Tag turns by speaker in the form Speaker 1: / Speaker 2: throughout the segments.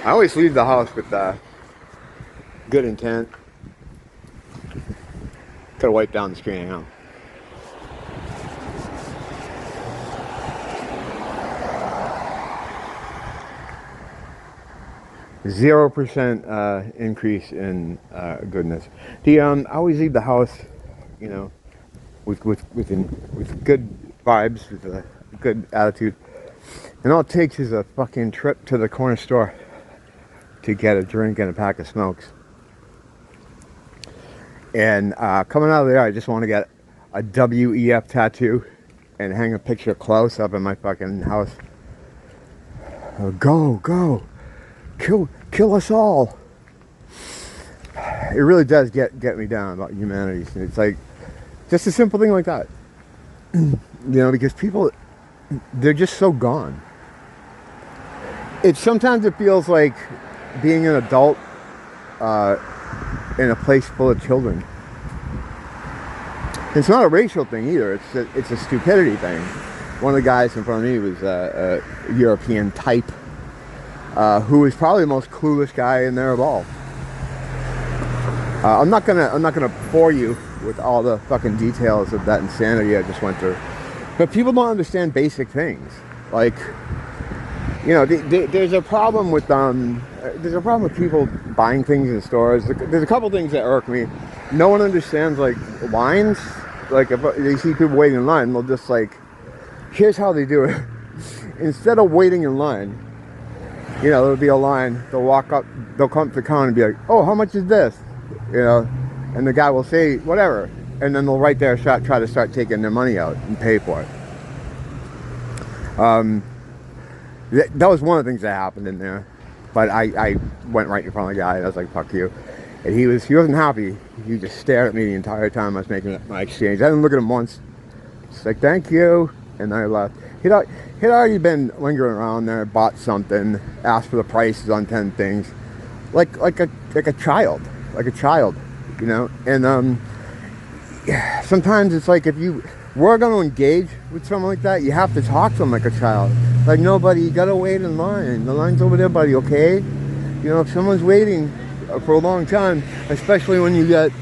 Speaker 1: I always leave the house with good intent. Could have wiped down the screen, huh? 0% increase in goodness. I always leave the house, you know, with good vibes, with a good attitude. And all it takes is a fucking trip to the corner store to get a drink and a pack of smokes. And coming out of there, I just want to get a WEF tattoo and hang a picture close up in my fucking house. Go. Kill us all. It really does get me down about humanity. It's like just a simple thing like that. You know, because people, they're just so gone. Sometimes it feels like being an adult in a place full of children. It's not a racial thing either. It's a stupidity thing. One of the guys in front of me was a European type. Who is probably the most clueless guy in there of all. I'm not gonna bore you with all the fucking details of that insanity I just went through, but people don't understand basic things. Like, you know, there's a problem with people buying things in stores. There's a couple things that irk me. No one understands like lines. Like if they see people waiting in line, they'll just like, here's how they do it. Instead of waiting in line, you know, there'll be a line, they'll walk up, they'll come to the counter and be like, oh, how much is this? You know, and the guy will say, whatever. And then they'll right there try to start taking their money out and pay for it. That was one of the things that happened in there. But I went right in front of the guy and I was like, fuck you. And he wasn't happy. He just stared at me the entire time I was making my exchange. I didn't look at him once. Just like, thank you. And then I left. He'd already been lingering around there, bought something, asked for the prices on 10 things, like a child, you know. And sometimes it's like if you were going to engage with someone like that, you have to talk to them like a child. Like, no, buddy, you gotta wait in line. The line's over there, buddy. Okay, you know, if someone's waiting for a long time, especially when you get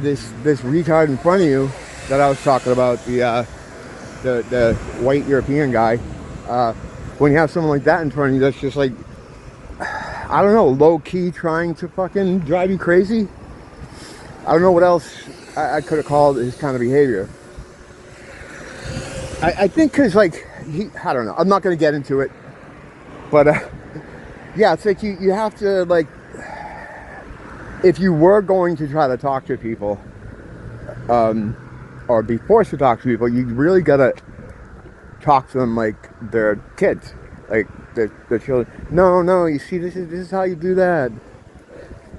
Speaker 1: this retard in front of you that I was talking about, the white European guy, when you have someone like that in front of you, that's just like, I don't know, low-key trying to fucking drive you crazy. I don't know what else I could have called his kind of behavior. I think because, like, I don't know, I'm not going to get into it, but yeah, it's like you have to, like, if you were going to try to talk to people, or be forced to talk to people, you really gotta talk to them like they're kids, like they're children. No, you see, this is how you do that.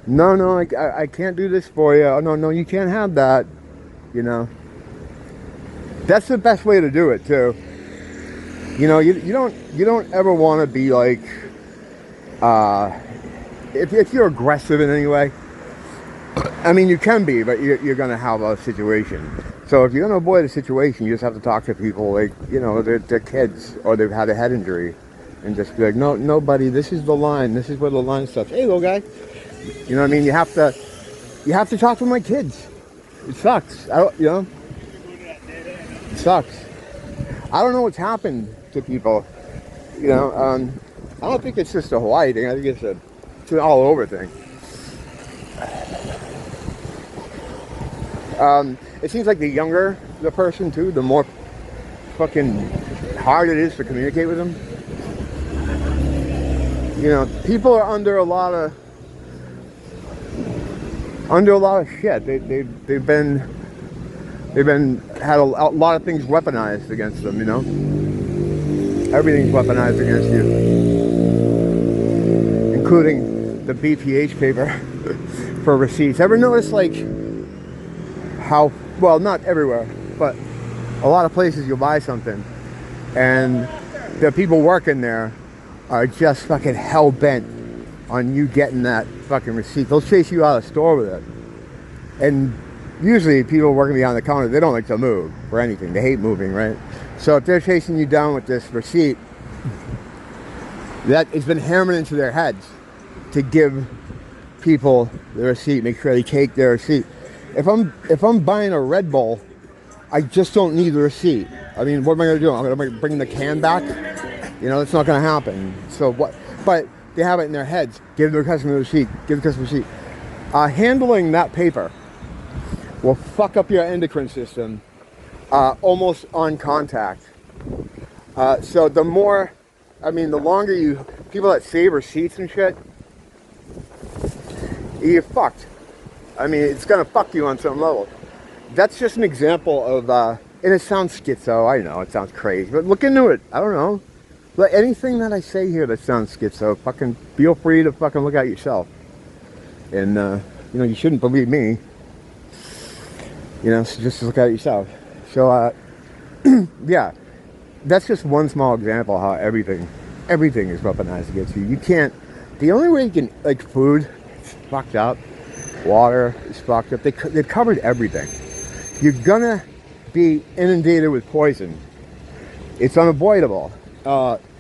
Speaker 1: No, I can't do this for you. Oh, no, you can't have that. You know, that's the best way to do it too. You know, you don't ever want to be like, if you're aggressive in any way. I mean, you can be, but you're gonna have a situation. So if you're gonna avoid a situation, you just have to talk to people like, you know, they're kids or they've had a head injury, and just be like, no, buddy, this is the line. This is where the line stops. Hey, little guy. You know what I mean? You have to talk to them like kids. It sucks. It sucks. I don't know what's happened to people. You know, I don't think it's just a Hawaii thing. I think it's an all over thing. It seems like the younger the person too, the more fucking hard it is to communicate with them. You know, people are under a lot of shit. They've been had a lot of things weaponized against them. You know, everything's weaponized against you, including the BPH paper for receipts. Ever notice like how, well, not everywhere, but a lot of places you'll buy something and the people working there are just fucking hell-bent on you getting that fucking receipt. They'll chase you out of the store with it. And usually people working behind the counter, they don't like to move for anything. They hate moving, right? So if they're chasing you down with this receipt, that it's been hammered into their heads to give people the receipt, make sure they take their receipt. If I'm buying a Red Bull, I just don't need the receipt. I mean, what am I going to do? I'm going to bring the can back? You know, that's not going to happen. So what? But they have it in their heads. Give the customer the receipt. Give the customer the receipt. Handling that paper will fuck up your endocrine system almost on contact. So the more, I mean, the longer people that save receipts and shit, you're fucked. I mean, it's gonna fuck you on some level. That's just an example of, and it sounds schizo, I know, it sounds crazy, but look into it, I don't know. But anything that I say here that sounds schizo, fucking feel free to fucking look at yourself. And, you know, you shouldn't believe me. You know, so just look at it yourself. So, yeah, that's just one small example of how everything is weaponized against you. You can't, the only way you can, like food, it's fucked up. Water is fucked up. They've covered everything. You're gonna be inundated with poison. It's unavoidable.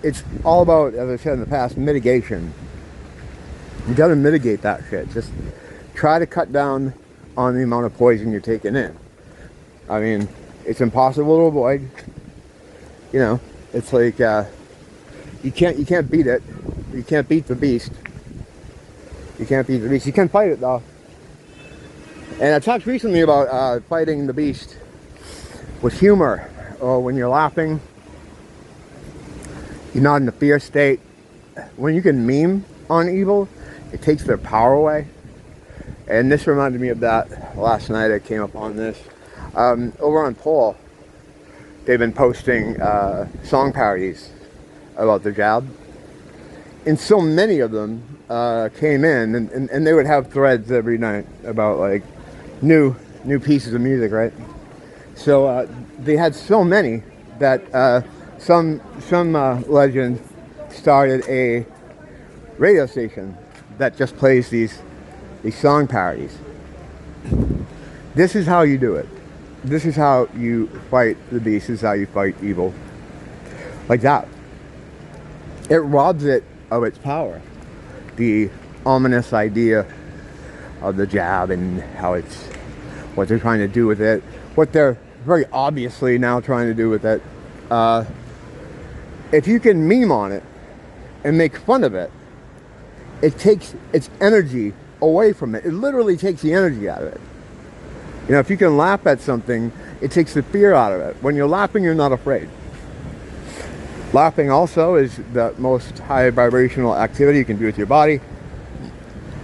Speaker 1: It's all about, as I said in the past, mitigation. You gotta mitigate that shit. Just try to cut down on the amount of poison you're taking in. I mean, it's impossible to avoid. You know, it's like you can't beat it. You can't beat the beast. You can't beat the beast. You can fight it though. And I talked recently about fighting the beast with humor, or when you're laughing, you're not in a fear state. When you can meme on evil, it takes their power away. And this reminded me of that last night. I came up on this. Over on Paul, they've been posting song parodies about the jab. And so many of them came in, and they would have threads every night about like new pieces of music, right? So they had so many that some legend started a radio station that just plays these song parodies. This is how you do it. This is how you fight the beast. This is how you fight evil. Like that. It robs it of its power. The ominous idea of the jab and how it's, what they're trying to do with it, what they're very obviously now trying to do with it. If you can meme on it and make fun of it, it takes its energy away from it. It literally takes the energy out of it. You know, if you can laugh at something, it takes the fear out of it. When you're laughing, you're not afraid. Laughing also is the most high vibrational activity you can do with your body.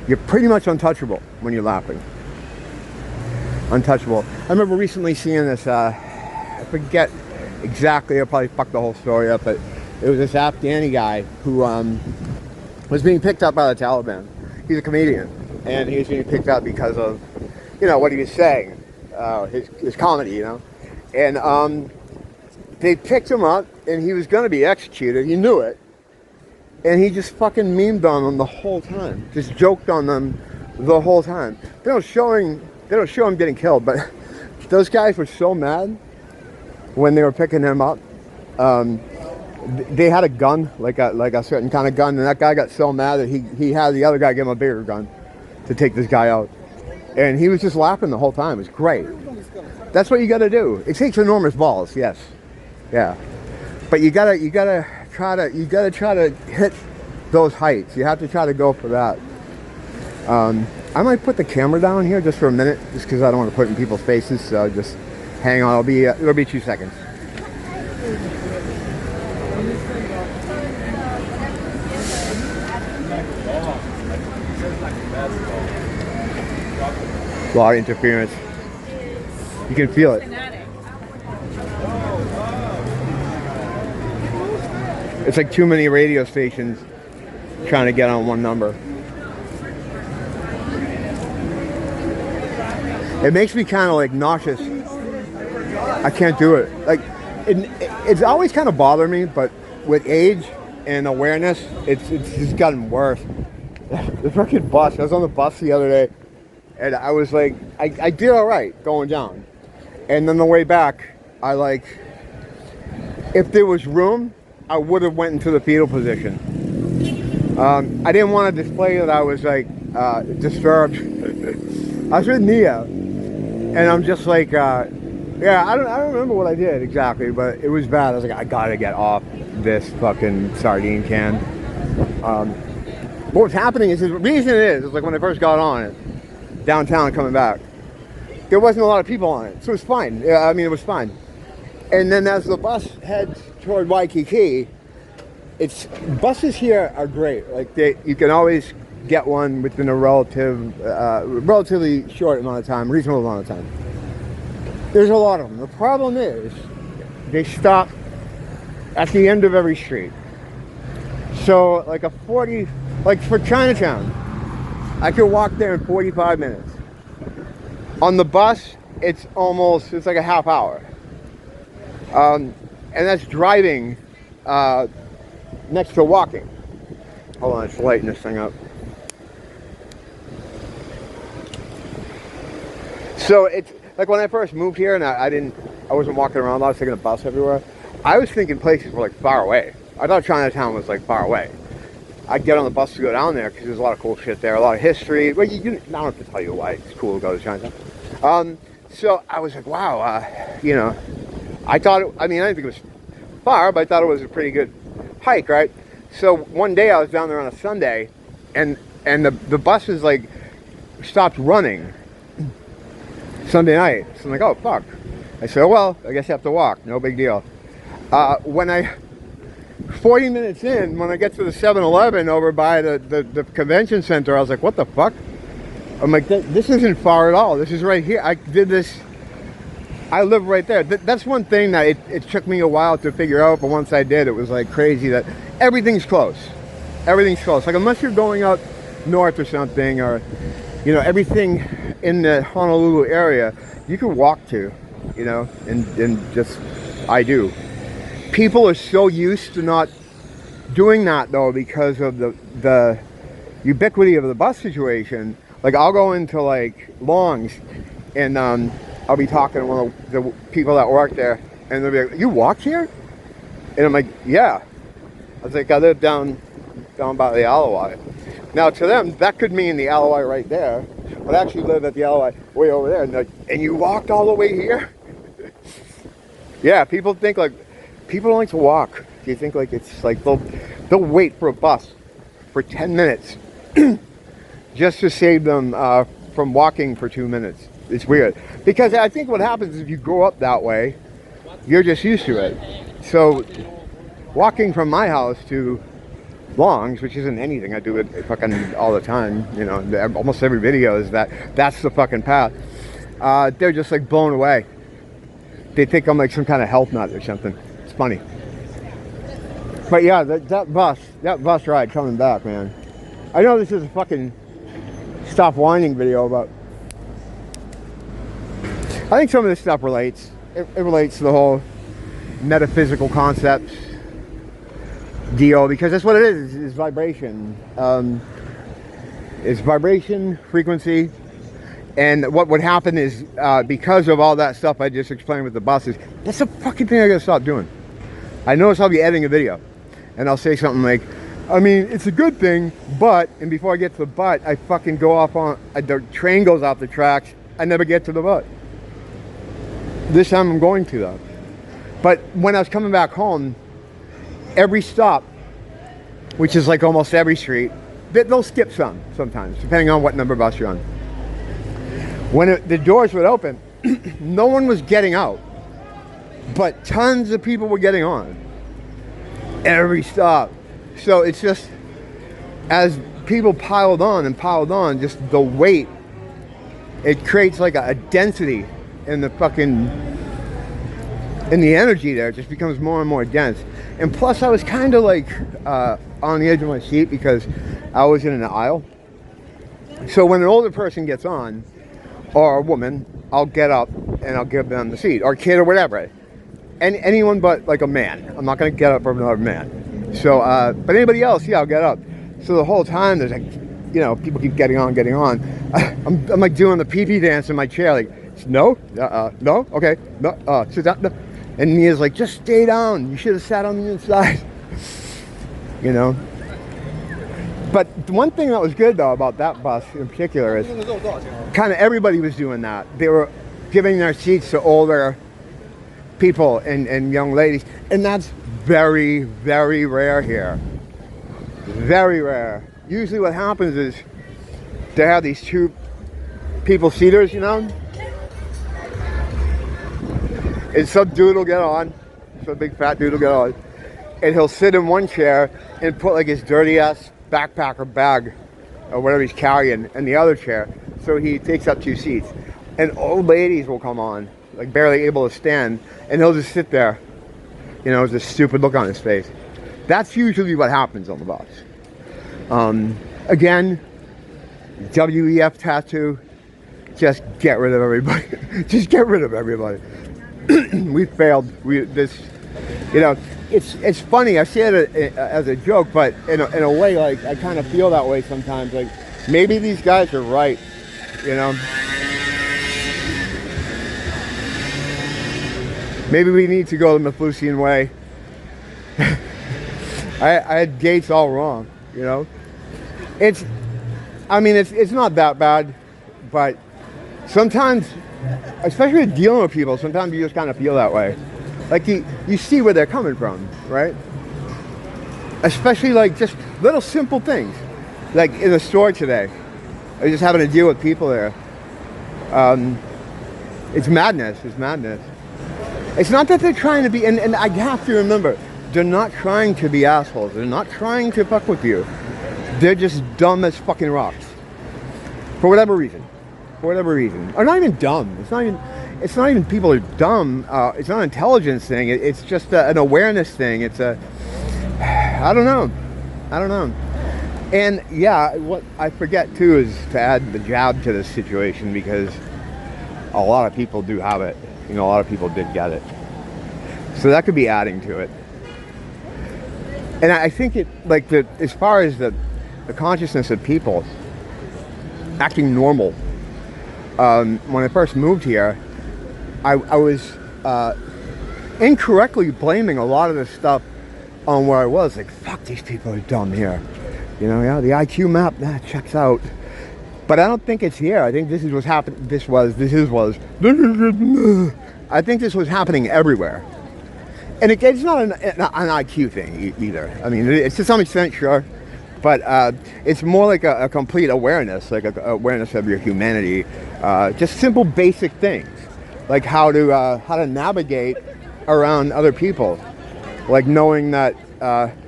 Speaker 1: You're pretty much untouchable when you're laughing. Untouchable. I remember recently seeing this, I forget exactly, I probably fucked the whole story up, but it was this Afghani guy who was being picked up by the Taliban. He's a comedian, and he was being picked up because of, you know, what he was saying, his comedy, you know. And they picked him up, and he was going to be executed. He knew it. And he just fucking memed on them the whole time. Just joked on them the whole time. They don't show him getting killed, but those guys were so mad when they were picking him up. They had a gun, like a certain kind of gun, and that guy got so mad that he had the other guy give him a bigger gun to take this guy out. And he was just laughing the whole time. It was great. That's what you gotta do. It takes enormous balls, yes. Yeah. But you gotta try to hit those heights. You have to try to go for that. I might put the camera down here just for a minute, just because I don't want to put it in people's faces. So just hang on. It'll be 2 seconds. A lot of interference. You can feel it. It's like too many radio stations trying to get on one number. It makes me kind of like nauseous. I can't do it. Like, it's always kind of bothered me, but with age and awareness, it's just gotten worse. The freaking bus. I was on the bus the other day, and I was like, I did all right going down, and then the way back, if there was room, I would have went into the fetal position. I didn't want to display that I was like disturbed. I was with Nia, and I'm just like, yeah, I don't remember what I did exactly, but it was bad. I was like, I gotta get off this fucking sardine can. But what's happening is, the reason is like when I first got on it, downtown coming back, there wasn't a lot of people on it, so it was fine. Yeah, I mean, it was fine. And then as the bus heads toward Waikiki, buses here are great. Like you can always get one within a relatively short amount of time, reasonable amount of time. There's a lot of them. The problem is they stop at the end of every street. So like like for Chinatown, I could walk there in 45 minutes. On the bus, it's like a half hour. And that's driving next to walking. Hold on, it's lighting this thing up. So it's like when I first moved here and I wasn't walking around, I was taking a bus everywhere. I was thinking places were like far away. I thought Chinatown was like far away. I'd get on the bus to go down there because there's a lot of cool shit there, a lot of history. Well, I don't have to tell you why it's cool to go to Chinatown. So I was like, wow, you know, I didn't think it was far, but I thought it was a pretty good hike, right? So one day I was down there on a Sunday, and the buses like stopped running Sunday night. So I'm like, oh fuck. I said, well, I guess I have to walk. No big deal. 40 minutes in, when I get to the 7-Eleven over by the convention center, I was like, what the fuck? I'm like, this isn't far at all. This is right here. I did this. I live right there. That's one thing that it took me a while to figure out, but once I did, it was like crazy that everything's close. Everything's close. Like unless you're going up north or something, or you know, everything in the Honolulu area, you can walk to, you know, and just, I do. People are so used to not doing that though because of the ubiquity of the bus situation. Like I'll go into like Long's and I'll be talking to one of the people that work there and they'll be like, you walk here? And I'm like, yeah. I was like, I live down by the Alawai. Now to them, that could mean the Alawai right there, but I actually live at the Alawai way over there. And, like, and you walked all the way here? Yeah, people think like, people don't like to walk. Do you think like it's like they'll wait for a bus for 10 minutes just to save them from walking for 2 minutes? It's weird. Because I think what happens is if you grow up that way, you're just used to it. So walking from my house to Long's, which isn't anything, I do it fucking all the time, you know, almost every video is that's the fucking path. They're just like blown away. They think I'm like some kind of health nut or something. It's funny. But yeah, that bus ride coming back, man. I know this is a fucking stop whining video, but I think some of this stuff relates. It relates to the whole metaphysical concepts deal, because that's what it is vibration. It's vibration, frequency, and what would happen is because of all that stuff I just explained with the buses, that's the fucking thing I gotta stop doing. I notice I'll be editing a video and I'll say something like, I mean, it's a good thing, but, and before I get to the but, I fucking go off on, the train goes off the tracks, I never get to the but. This time I'm going to though. But when I was coming back home, every stop, which is like almost every street, they'll skip sometimes, depending on what number bus you're on. When the doors would open, no one was getting out, but tons of people were getting on. Every stop. So it's just, as people piled on, just the weight, it creates like a density in the fucking, in the energy there. It just becomes more and more dense. And plus I was kind of like on the edge of my seat because I was in an aisle. So when an older person gets on, or a woman, I'll get up and I'll give them the seat, or a kid or whatever. And anyone but like a man. I'm not gonna get up for another man. So, but anybody else, yeah, I'll get up. So the whole time there's like, you know, people keep getting on. I'm like doing the pee-pee dance in my chair, like, no, no, okay, no, sit down, no. And Mia's like, just stay down. You should have sat on the inside. You know? But one thing that was good though about that bus in particular is kind of everybody was doing that. They were giving their seats to older people and young ladies, and that's very, very rare here. Very rare. Usually what happens is they have these two people seaters, you know, and some dude will get on, some big fat dude will get on, and he'll sit in one chair and put like his dirty ass backpack or bag or whatever he's carrying in the other chair, so he takes up two seats. And old ladies will come on, like barely able to stand, and he'll just sit there, you know, with this stupid look on his face. That's usually what happens on the bus. Again, WEF tattoo, just get rid of everybody. Just get rid of everybody. We failed. You know, it's funny. I say it as a joke, but in a way, like I kind of feel that way sometimes. Like maybe these guys are right, you know. Maybe we need to go the Mephusian way. I had Gates all wrong, you know. I mean, it's not that bad, but sometimes, especially dealing with people, sometimes you just kind of feel that way. Like you see where they're coming from, right? Especially like just little simple things. Like in the store today, I was just having to deal with people there. It's madness, it's madness. It's not that they're trying to be, and I have to remember, they're not trying to be assholes. They're not trying to fuck with you. They're just dumb as fucking rocks. For whatever reason. For whatever reason. Or not even dumb. It's not even people are dumb. It's not an intelligence thing. It's just an awareness thing. It's I don't know. And yeah, what I forget too is to add the jab to this situation, because a lot of people do have it. You know, a lot of people did get it. So that could be adding to it. And I think it, like, as far as the consciousness of people acting normal, when I first moved here, I was incorrectly blaming a lot of this stuff on where I was. Like, fuck, these people are dumb here. You know, yeah, the IQ map, that checks out. But I don't think it's here. I think this is what's happening. I think this was happening everywhere. And it's not an IQ thing either. I mean, it's to some extent, sure. But it's more like a complete awareness, like a awareness of your humanity. Just simple, basic things, like how to navigate around other people, like knowing that,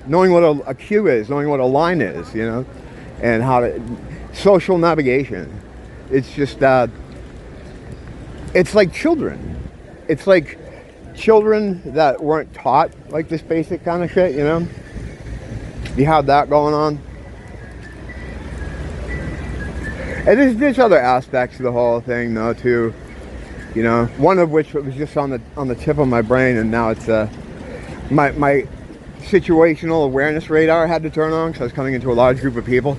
Speaker 1: knowing what a cue is, knowing what a line is, you know, and how to social navigation. It's just it's like children. It's like children that weren't taught like this basic kind of shit, you know. You have that going on. And there's other aspects to the whole thing though too, you know, one of which was just on the tip of my brain, and now it's my situational awareness radar had to turn on because I was coming into a large group of people.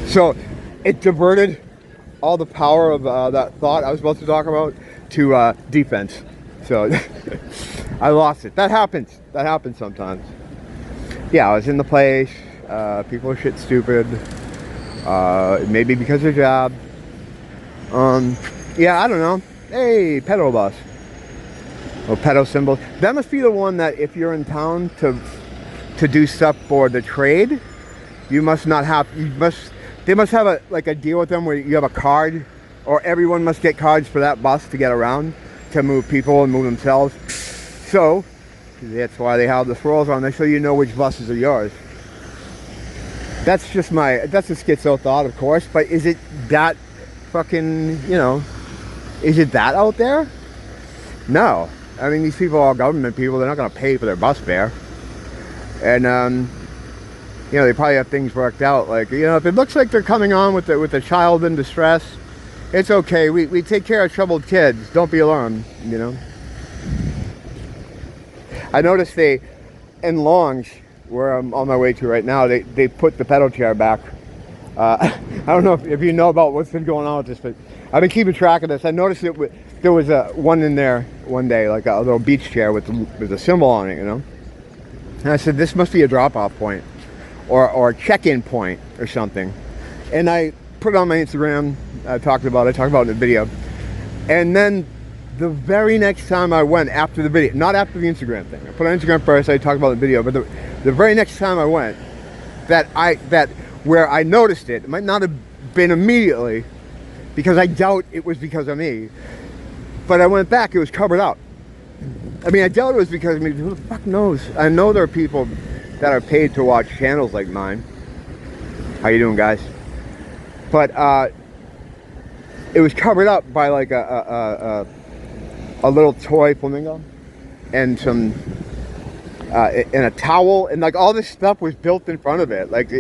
Speaker 1: So it diverted all the power of that thought I was supposed to talk about to defense. So I lost it. That happens sometimes. Yeah, I was in the place, people are shit stupid, maybe because of job. Yeah, I don't know. Hey, pedo bus. Or pedo symbols. That must be the one that if you're in town to do stuff for the trade, they must have a deal with them where you have a card, or everyone must get cards for that bus to get around, to move people and move themselves. So that's why they have the swirls on there, so you know which buses are yours. That's a schizo thought, of course, but is it that fucking, you know, is it that out there? No. I mean, these people are all government people. They're not going to pay for their bus fare. And, you know, they probably have things worked out. Like, you know, if it looks like they're coming on with a child in distress, it's okay. We take care of troubled kids. Don't be alarmed, you know. I noticed in Longs, where I'm on my way to right now, they put the pedal chair back. I don't know if you know about what's been going on with this, but I've been keeping track of this. I noticed there was one in there one day, like a little beach chair with a symbol on it, you know. And I said, this must be a drop-off point. or a check-in point or something. And I put it on my Instagram. I talked about it in the video. And then the very next time I went, after the video, not after the Instagram thing, I put it on Instagram first, I talked about the video, but the very next time I went, where I noticed it, it might not have been immediately, because I doubt it was because of me, but I went back, it was covered up. I mean, I doubt it was because of me. Who the fuck knows? I know there are people that are paid to watch channels like mine. How you doing, guys? But it was covered up by like a little toy flamingo and some and a towel, and like all this stuff was built in front of it. Like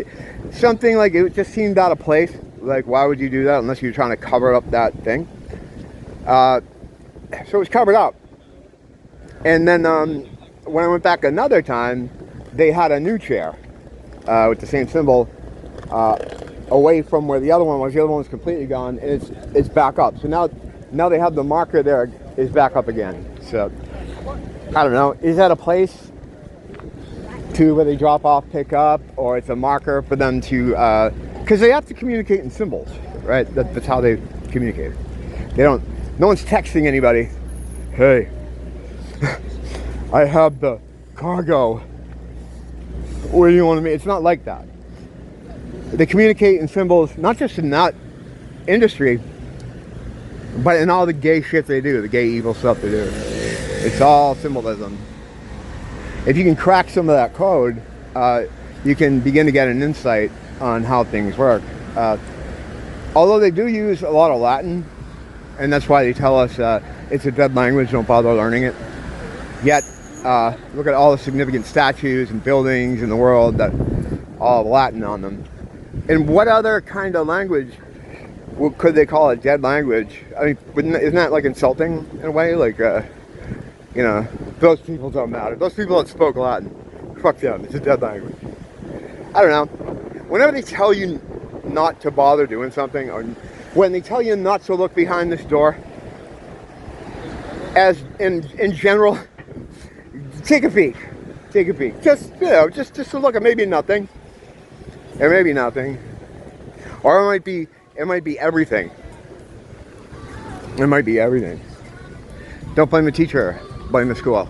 Speaker 1: something like it just seemed out of place. Like, why would you do that unless you're trying to cover up that thing? So it was covered up. And then when I went back another time, they had a new chair with the same symbol away from where the other one was. The other one was completely gone, and it's back up. So now they have the marker there is back up again. So I don't know. Is that a place to where they drop off, pick up, or it's a marker for them to? Because they have to communicate in symbols, right? That's how they communicate. They don't. No one's texting anybody. Hey, I have the cargo. What do you want to mean? It's not like that. They communicate in symbols, not just in that industry, but in all the gay shit they do, the gay evil stuff they do. It's all symbolism. If you can crack some of that code, you can begin to get an insight on how things work. Although they do use a lot of Latin, and that's why they tell us it's a dead language, don't bother learning it. Yet, look at all the significant statues and buildings in the world that all have Latin on them. And what other kind of language could they call a dead language? I mean, isn't that like insulting in a way? Like, you know, those people don't matter. Those people that spoke Latin, fuck them, it's a dead language. I don't know. Whenever they tell you not to bother doing something, or when they tell you not to look behind this door, as in general, take a peek. Take a peek. Just, you know, just to look at maybe nothing. It may be nothing. Or it might be everything. It might be everything. Don't blame the teacher, blame the school.